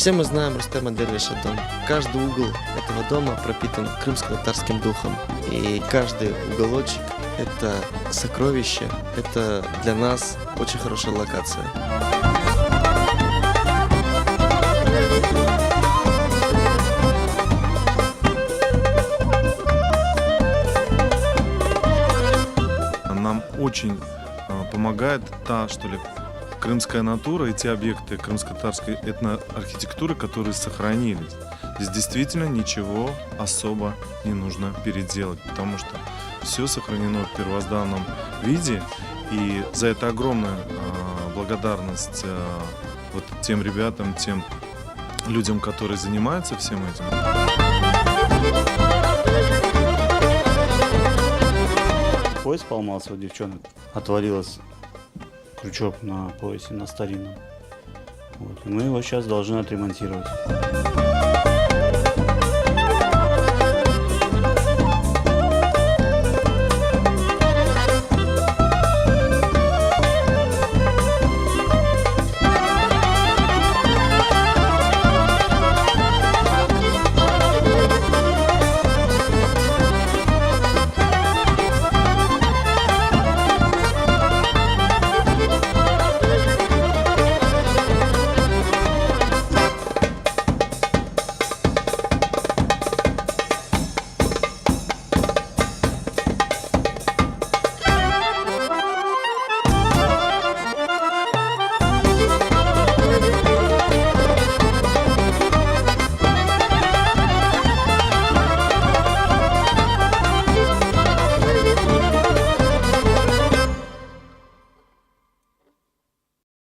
Все мы знаем Рустема Дервиша дом. Каждый угол этого дома пропитан крымско-татарским духом. И каждый уголочек – это сокровище, это для нас очень хорошая локация. Нам очень помогает та, что ли, крымская натура и те объекты крымско-татарской этноархитектуры, которые сохранились. Здесь действительно ничего особо не нужно переделать, потому что все сохранено в первозданном виде. И за это огромная благодарность вот тем ребятам, тем людям, которые занимаются всем этим. Пояс поломался у девчонок, отвалился крючок на поясе, на старинном. Вот. Мы его сейчас должны отремонтировать.